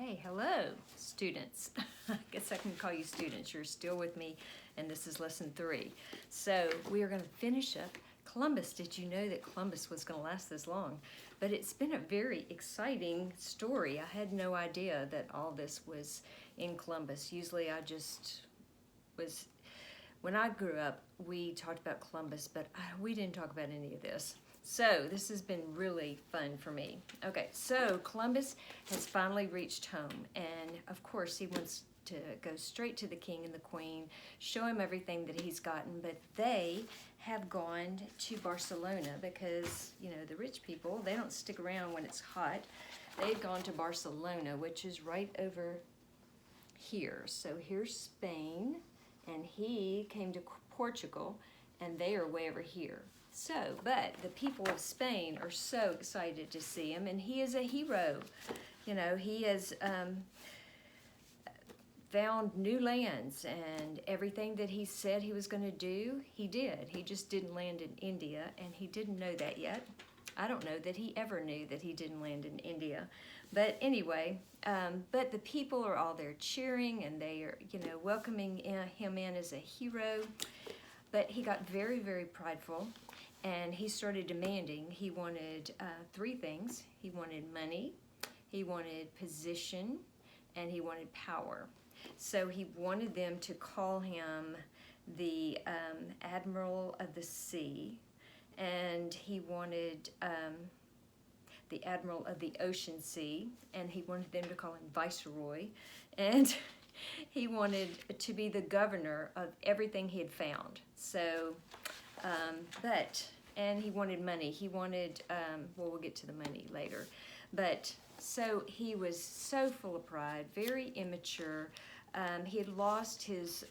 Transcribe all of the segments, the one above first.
Okay, hello, students. I guess I can call you students. You're still with me, and this is lesson 3. So we are going to finish up Columbus. Did you know that Columbus was going to last this long? But it's been a very exciting story. I had no idea that all this was in Columbus. Usually I just was, when I grew up, we talked about Columbus, but we didn't talk about any of this. So this has been really fun for me. Okay, so Columbus has finally reached home, and of course he wants to go straight to the king and the queen, show him everything that he's gotten, but they have gone to Barcelona because, you know, the rich people, they don't stick around when it's hot. They've gone to Barcelona, which is right over here. So here's Spain, and he came to Portugal, and they are way over here. So, but the people of Spain are so excited to see him, and he is a hero. You know, he has found new lands, and everything that he said he was going to do, he did. He just didn't land in India, and he didn't know that yet. I don't know that he ever knew that he didn't land in India. But anyway, but the people are all there cheering, and they are, you know, welcoming him in as a hero. But he got very, very prideful, and he started demanding. He wanted 3 things. He wanted money, he wanted position, and he wanted power. So he wanted them to call him the Admiral of the Sea, and he wanted the Admiral of the Ocean Sea, and he wanted them to call him Viceroy, and he wanted to be the governor of everything he had found. So, and he wanted money. He wanted, well, we'll get to the money later. But, so he was so full of pride, very immature. He had lost his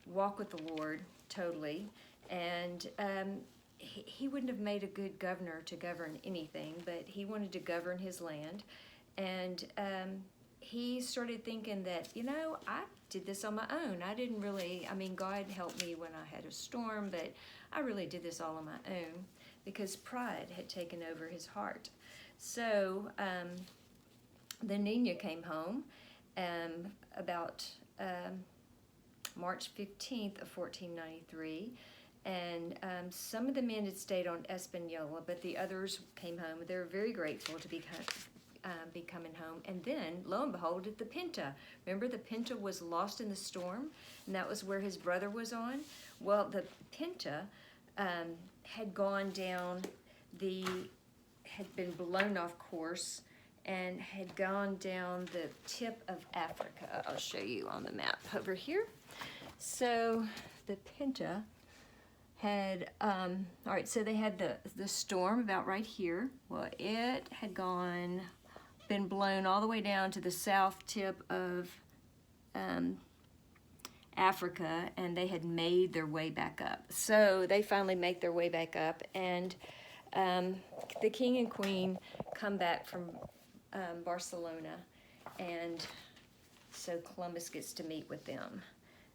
walk with the Lord totally, and he wouldn't have made a good governor to govern anything, but he wanted to govern his land. And he started thinking that, you know, I did this on my own. I didn't really, I mean, God helped me when I had a storm, but I really did this all on my own because pride had taken over his heart. So the Nina came home about March 15th of 1493, and some of the men had stayed on Espanola, but the others came home. They were very grateful to be coming home. And then, lo and behold, at the Pinta. Remember, the Pinta was lost in the storm, and that was where his brother was on? Well, the Pinta had gone down had been blown off course and had gone down the tip of Africa. I'll show you on the map over here. So the Pinta had, all right, so they had the storm about right here. Well, it had been blown all the way down to the south tip of Africa, and they had made their way back up. So they finally make their way back up, and the king and queen come back from Barcelona, and so Columbus gets to meet with them.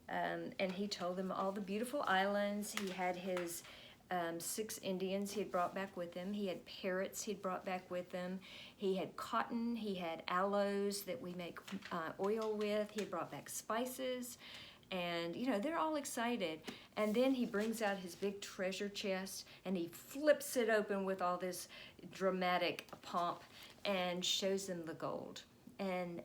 And he told them all the beautiful islands. He had his 6 Indians he had brought back with him. He had parrots he'd brought back with him. He had cotton. He had aloes that we make oil with. He had brought back spices. And, you know, they're all excited. And then he brings out his big treasure chest, and he flips it open with all this dramatic pomp and shows them the gold. And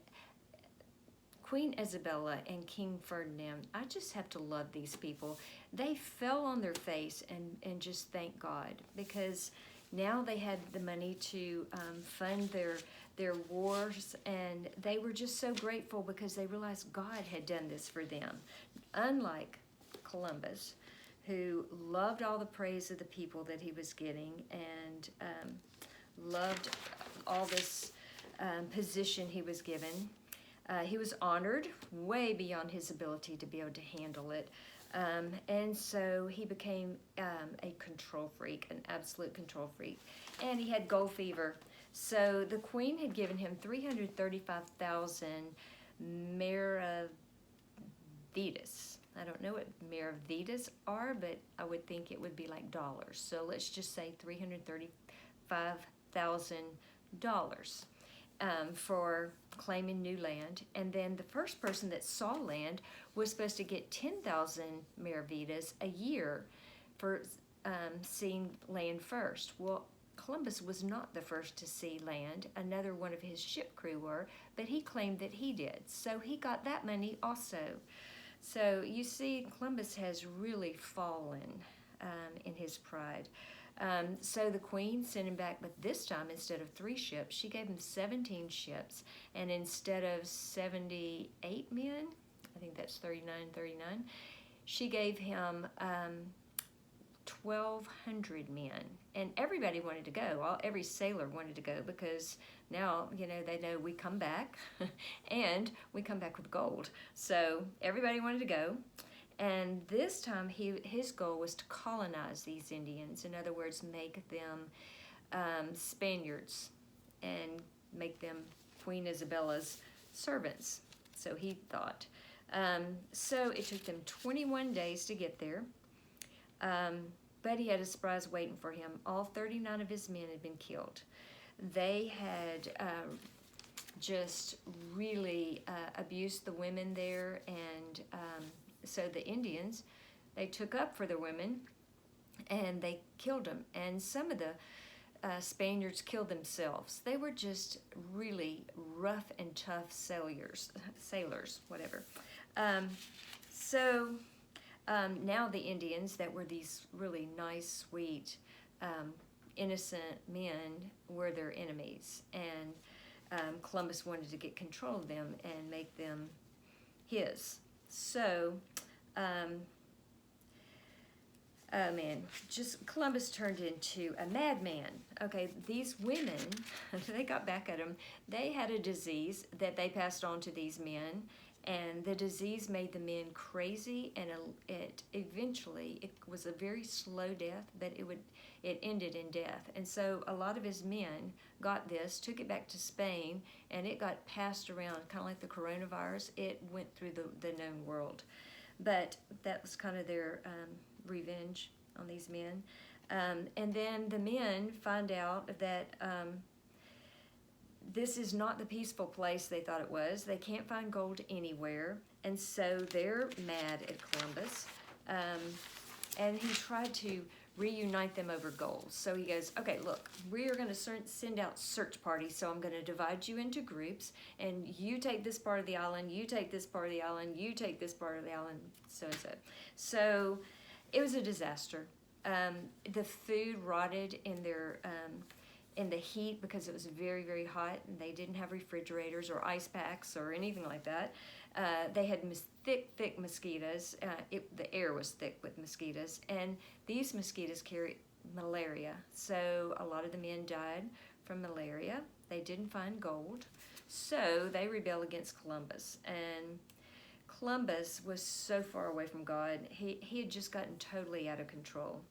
Queen Isabella and King Ferdinand, I just have to love these people. They fell on their face and just thank God, because now they had the money to fund their wars, and they were just so grateful because they realized God had done this for them. Unlike Columbus, who loved all the praise of the people that he was getting, and loved all this position he was given. He was honored way beyond his ability to be able to handle it. And so he became a control freak, an absolute control freak. And he had gold fever. So the queen had given him 335,000 maravedis. I don't know what maravedis are, but I would think it would be like dollars. So let's just say $335,000. for claiming new land. And then the first person that saw land was supposed to get 10,000 maravitas a year for seeing land first. Well, Columbus was not the first to see land. Another one of his ship crew were, but he claimed that he did. So he got that money also. So you see, Columbus has really fallen in his pride. So the queen sent him back, but this time instead of 3 ships, she gave him 17 ships. And instead of 78 men, I think that's 39, she gave him 1,200 men. And everybody wanted to go. Every sailor wanted to go because now, they know we come back and we come back with gold. So everybody wanted to go. And this time, his goal was to colonize these Indians. In other words, make them Spaniards and make them Queen Isabella's servants. So he thought. So it took them 21 days to get there. But he had a surprise waiting for him. All 39 of his men had been killed. They had just really abused the women there, and so the Indians, they took up for the women, and they killed them. And some of the Spaniards killed themselves. They were just really rough and tough sailors, whatever. Now the Indians that were these really nice, sweet, innocent men were their enemies. And Columbus wanted to get control of them and make them his. So, Columbus turned into a madman. Okay, these women, they got back at him. They had a disease that they passed on to these men, and the disease made the men crazy, and it was a very slow death, but it ended in death. And so a lot of his men got this, took it back to Spain, and it got passed around, kind of like the coronavirus. It went through the known world. But that was kind of their revenge on these men. And then the men find out that this is not the peaceful place they thought it was. They can't find gold anywhere. And so they're mad at Columbus. And he tried to reunite them over gold. So he goes, okay, look, we are going to send out search parties. So I'm going to divide you into groups, and you take this part of the island, you take this part of the island, you take this part of the island, so and so. So it was a disaster. The food rotted in the heat because it was very, very hot, and they didn't have refrigerators or ice packs or anything like that. They had thick mosquitoes. The air was thick with mosquitoes, and these mosquitoes carry malaria. So a lot of the men died from malaria. They didn't find gold, so they rebelled against Columbus. And Columbus was so far away from God. He had just gotten totally out of control.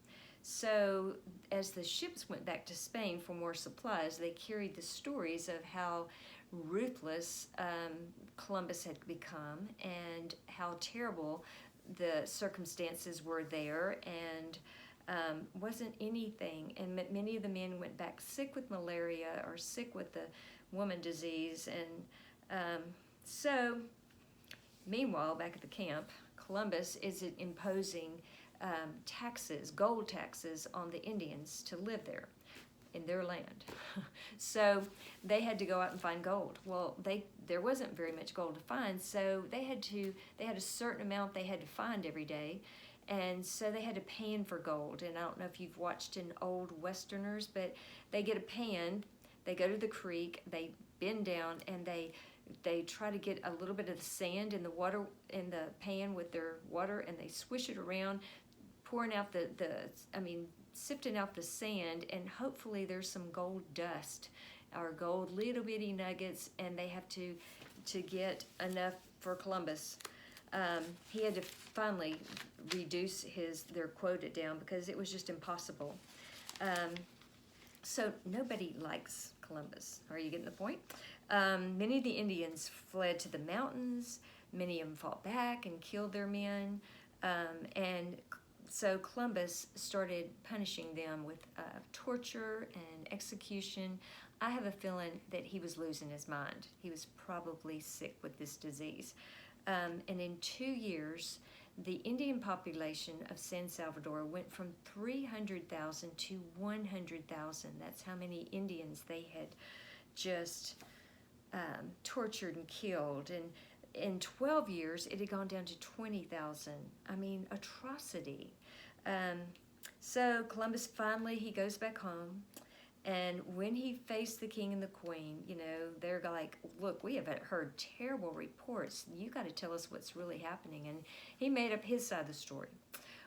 So as the ships went back to Spain for more supplies, they carried the stories of how ruthless Columbus had become and how terrible the circumstances were there, and wasn't anything. And many of the men went back sick with malaria or sick with the woman disease. And so meanwhile, back at the camp, Columbus is imposing taxes, gold taxes, on the Indians to live there in their land. So they had to go out and find gold. Well, there wasn't very much gold to find, so they had a certain amount they had to find every day, and so they had a pan for gold. And I don't know if you've watched in old Westerners, but they get a pan, they go to the creek, they bend down, and they try to get a little bit of the sand in the water in the pan with their water, and they swish it around, pouring out sifting out the sand, and hopefully there's some gold dust or gold little bitty nuggets, and they have to get enough for Columbus. He had to finally reduce their quota down because it was just impossible. So nobody likes Columbus. Are you getting the point? Many of the Indians fled to the mountains. Many of them fought back and killed their men. And so Columbus started punishing them with torture and execution I have a feeling that he was losing his mind. He was probably sick with this disease. And in 2 years, the Indian population of San Salvador went from 300,000 to 100,000. That's how many Indians they had just tortured and killed. And in 12 years, it had gone down to 20,000. I mean, atrocity. So Columbus finally, he goes back home. And when he faced the king and the queen, you know, they're like, look, we have heard terrible reports. You got to tell us what's really happening. And he made up his side of the story.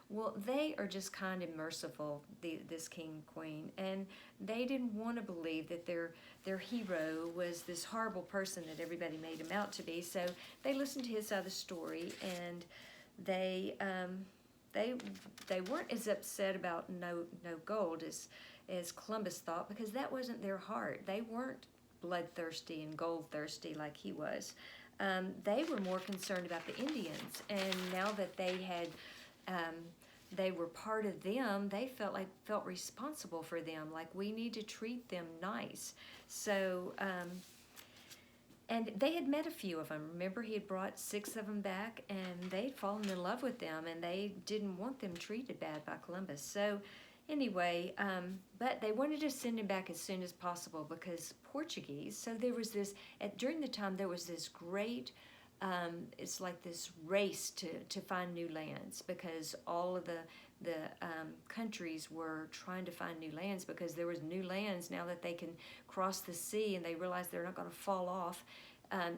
Well, they are just kind and merciful, this king and queen, and they didn't want to believe that their hero was this horrible person that everybody made him out to be. So they listened to his side of the story, and they weren't as upset about no gold as Columbus thought, because that wasn't their heart. They weren't bloodthirsty and gold thirsty like he was. They were more concerned about the Indians, and now that they had they were part of them, they felt responsible for them, like we need to treat them nice. So and they had met a few of them. Remember, he had brought 6 of them back, and they'd fallen in love with them, and they didn't want them treated bad by Columbus. So anyway, but they wanted to send him back as soon as possible because Portuguese. So there was this, during the time, there was this great, it's like this race to find new lands, because all of the countries were trying to find new lands, because there was new lands now that they can cross the sea, and they realize they're not going to fall off.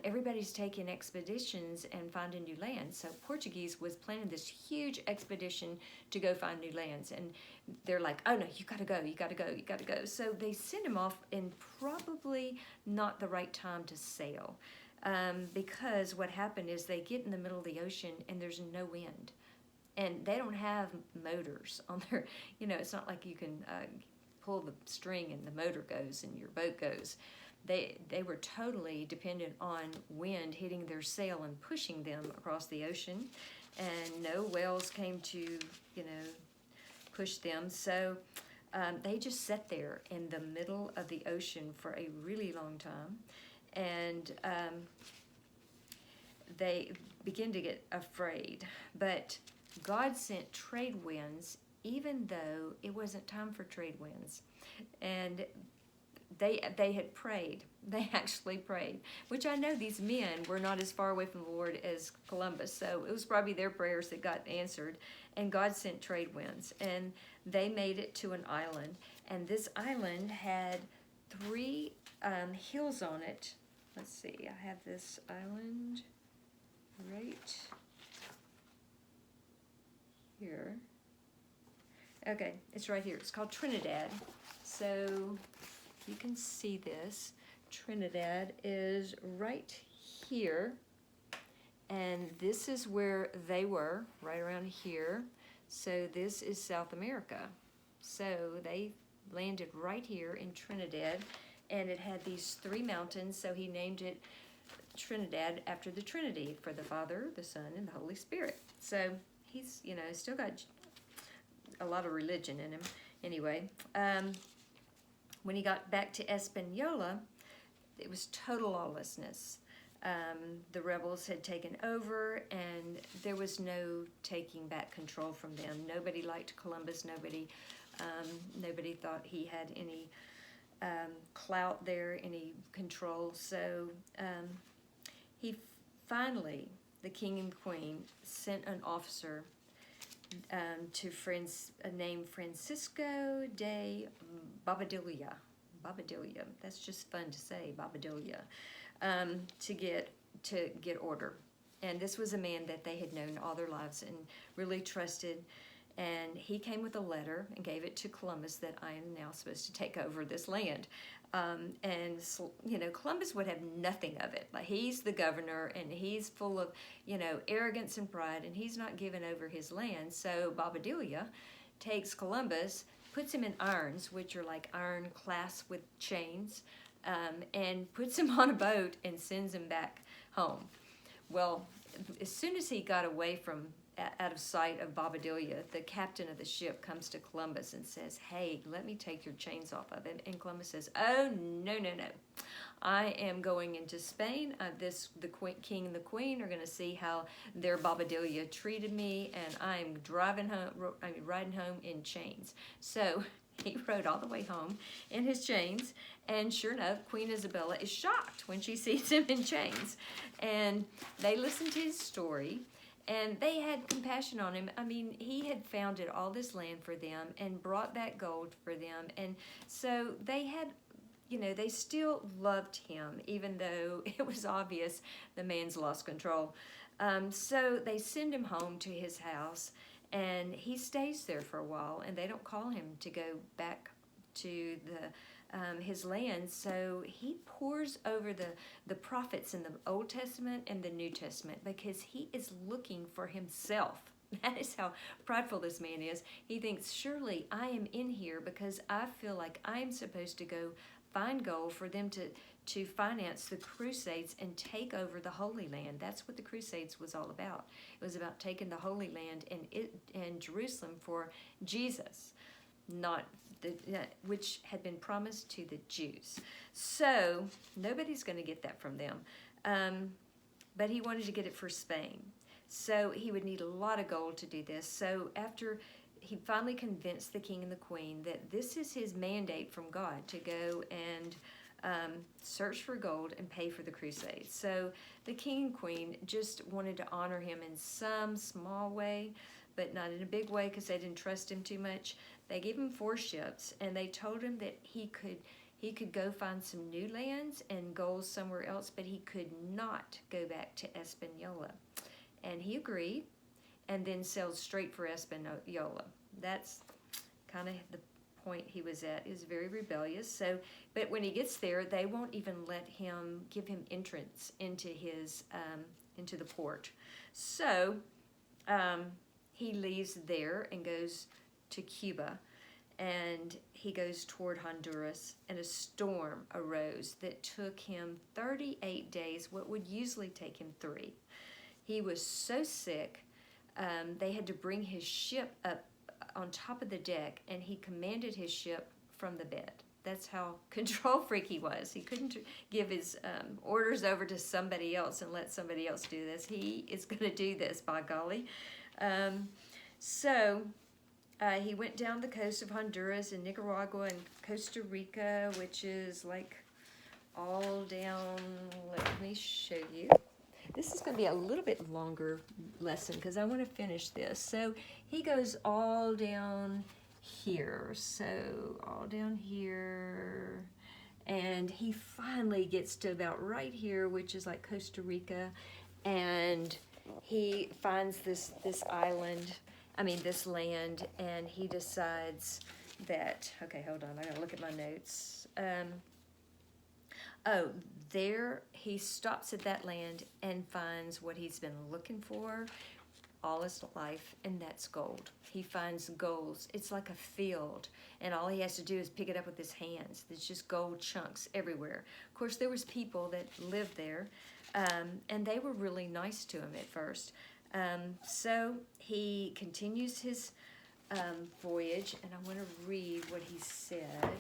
Everybody's taking expeditions and finding new lands. So Portuguese was planning this huge expedition to go find new lands, and they're like, oh no, you gotta go, you gotta go, you gotta go. So they send him off in probably not the right time to sail, because what happened is they get in the middle of the ocean and there's no wind, and they don't have motors on their, you know, it's not like you can pull the string and the motor goes and your boat goes. They were totally dependent on wind hitting their sail and pushing them across the ocean, and no whales came to, you know, push them. So they just sat there in the middle of the ocean for a really long time, and they began to get afraid. But God sent trade winds, even though it wasn't time for trade winds. And they had prayed. They actually prayed, which I know these men were not as far away from the Lord as Columbus, so it was probably their prayers that got answered, and God sent trade winds, and they made it to an island, and this island had 3 hills on it. Let's see, I have this island right here. Okay, it's right here. It's called Trinidad. So you can see this. Trinidad is right here, and this is where they were, right around here. So this is South America. So they landed right here in Trinidad, and it had these 3 mountains, so he named it Trinidad after the Trinity, for the Father, the Son, and the Holy Spirit. So he's, you know, still got a lot of religion in him. Anyway, when he got back to Hispaniola, it was total lawlessness. The rebels had taken over, and there was no taking back control from them. Nobody liked Columbus. Nobody thought he had any clout there, any control. So he finally, the king and queen, sent an officer to named Francisco de Bobadilla. Bobadilla, that's just fun to say, Bobadilla, to get order. And this was a man that they had known all their lives and really trusted. And he came with a letter and gave it to Columbus that I am now supposed to take over this land. And, you know, Columbus would have nothing of it. Like, he's the governor, and he's full of, you know, arrogance and pride, and he's not giving over his land. So Bobadilla takes Columbus, puts him in irons, which are like iron clasps with chains, and puts him on a boat and sends him back home. Well, as soon as he got away from out of sight of Bobadilla, the captain of the ship comes to Columbus and says, "Hey, let me take your chains off of it." And Columbus says, "Oh, no, no, no. I am going into Spain. The king and the queen are going to see how their Bobadilla treated me, and I'm riding home in chains." So he rode all the way home in his chains, and sure enough, Queen Isabella is shocked when she sees him in chains. And they listened to his story, and they had compassion on him. I mean, he had founded all this land for them and brought back gold for them. And so they had, they still loved him, even though it was obvious the man's lost control. So they send him home to his house, and he stays there for a while, and they don't call him to go back to his land. So he pores over the prophets in the Old Testament and the New Testament, because he is looking for himself. That is how prideful this man is. He thinks, surely I am in here because I feel like I'm supposed to go find gold for them to finance the Crusades and take over the Holy Land. That's what the Crusades was all about. It was about taking the Holy Land and Jerusalem for Jesus, which had been promised to the Jews. So nobody's going to get that from them. But he wanted to get it for Spain. So he would need a lot of gold to do this. So after he finally convinced the king and the queen that this is his mandate from God to go and search for gold and pay for the crusades. So the king and queen just wanted to honor him in some small way, but not in a big way, because they didn't trust him too much. They gave him 4 ships, and they told him that he could go find some new lands and gold somewhere else, but he could not go back to Hispaniola. And he agreed, and then sailed straight for Hispaniola. That's kind of the point he was at. He was very rebellious. So, but when he gets there, they won't even give him entrance into into the port. So he leaves there and goes to Cuba, and he goes toward Honduras, and a storm arose that took him 38 days, what would usually take him 3. He was so sick, they had to bring his ship up on top of the deck, and he commanded his ship from the bed. That's how control freak he was. He couldn't give his orders over to somebody else and let somebody else do this. He is going to do this, by golly. So he went down the coast of Honduras and Nicaragua and Costa Rica, which is like all down, let me show you. This is going to be a little bit longer lesson because I want to finish this. So he goes all down here. So all down here. And he finally gets to about right here, which is like Costa Rica. And he finds this land, and he decides that, okay, hold on, I gotta look at my notes. There he stops at that land and finds what he's been looking for all his life, and that's gold. He finds gold. It's like a field, and all he has to do is pick it up with his hands. There's just gold chunks everywhere. Of course, there was people that lived there, and they were really nice to him at first. So he continues his voyage, and I want to read what he said.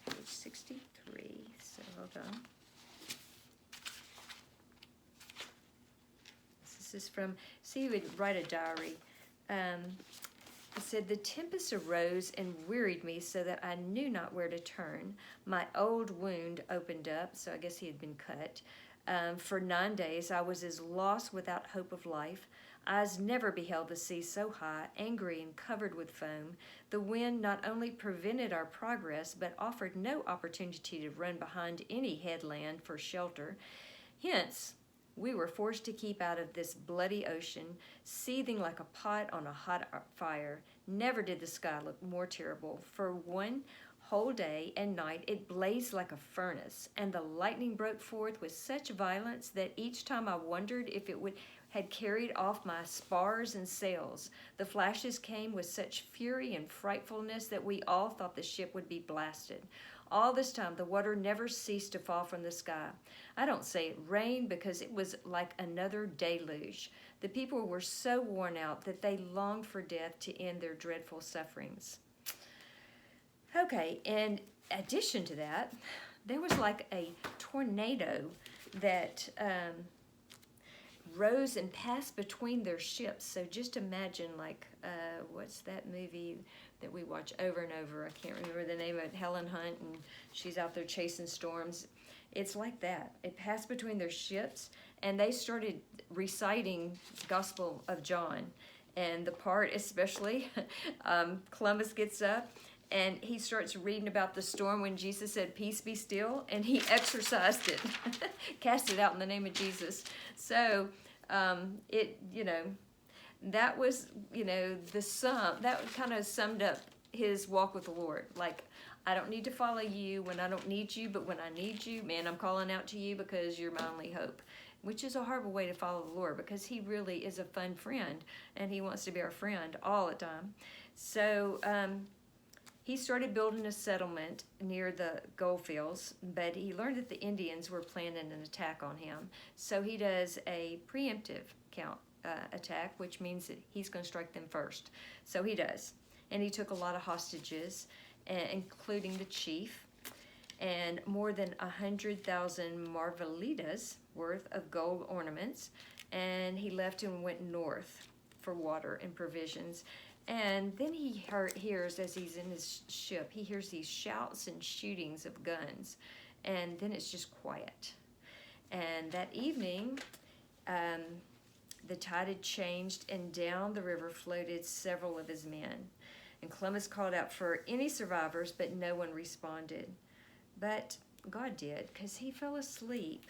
Page 63, so hold on. This is from, he would write a diary. It said, "The tempest arose and wearied me so that I knew not where to turn. My old wound opened up," so I guess he had been cut. "For 9 days I was as lost without hope of life. Eyes never beheld the sea so high, angry and covered with foam. The wind not only prevented our progress, but offered no opportunity to run behind any headland for shelter. Hence, we were forced to keep out of this bloody ocean, seething like a pot on a hot fire. Never did the sky look more terrible. For 1 whole day and night it blazed like a furnace, and the lightning broke forth with such violence that each time I wondered if it had carried off my spars and sails. The flashes came with such fury and frightfulness that we all thought the ship would be blasted. All this time, the water never ceased to fall from the sky. I don't say it rained because it was like another deluge. The people were so worn out that they longed for death to end their dreadful sufferings. Okay, in addition to that, there was like a tornado that rose and passed between their ships. So just imagine, like, what's that movie that we watch over and over? I can't remember the name of it. Helen Hunt, and she's out there chasing storms. It's like that. It passed between their ships, and they started reciting Gospel of John. And the part, especially, Columbus gets up, and he starts reading about the storm when Jesus said, "Peace be still," and he exorcised it, cast it out in the name of Jesus. So that was, that kind of summed up his walk with the Lord. Like, I don't need to follow you when I don't need you, but when I need you, man, I'm calling out to you because you're my only hope. Which is a horrible way to follow the Lord, because he really is a fun friend, and he wants to be our friend all the time. So he started building a settlement near the gold fields, but he learned that the Indians were planning an attack on him. So he does a preemptive attack, which means that he's going to strike them first. So he does. And he took a lot of hostages, including the chief, and more than 100,000 maravedis worth of gold ornaments. And he left and went north for water and provisions. And then he hears, as he's in his ship, he hears these shouts and shootings of guns. And then it's just quiet. And that evening, the tide had changed, and down the river floated several of his men. And Columbus called out for any survivors, but no one responded. But God did, because he fell asleep.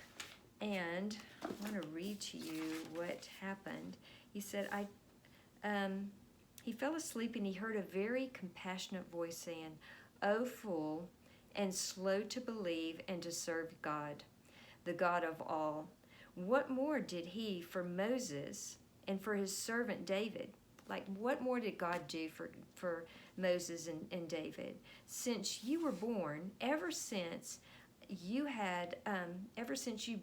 And I want to read to you what happened. He said, he fell asleep, and he heard a very compassionate voice saying, "O fool, and slow to believe and to serve God, the God of all. What more did he for Moses and for his servant David?" Like, what more did God do for Moses and David? "Since you were born, ever since you've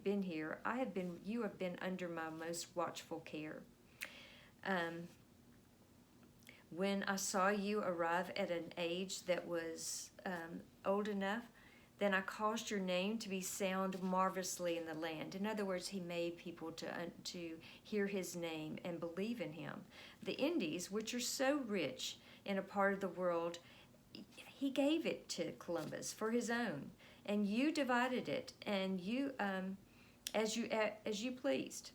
been here, you have been under my most watchful care. When I saw you arrive at an age that was old enough, then I caused your name to be sound marvelously in the land." In other words, he made people to hear his name and believe in him. "The Indies, which are so rich in a part of the world, he gave it to Columbus for his own, and you divided it, and you as you pleased,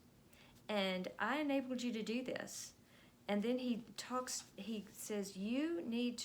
and I enabled you to do this." And then he says, "You need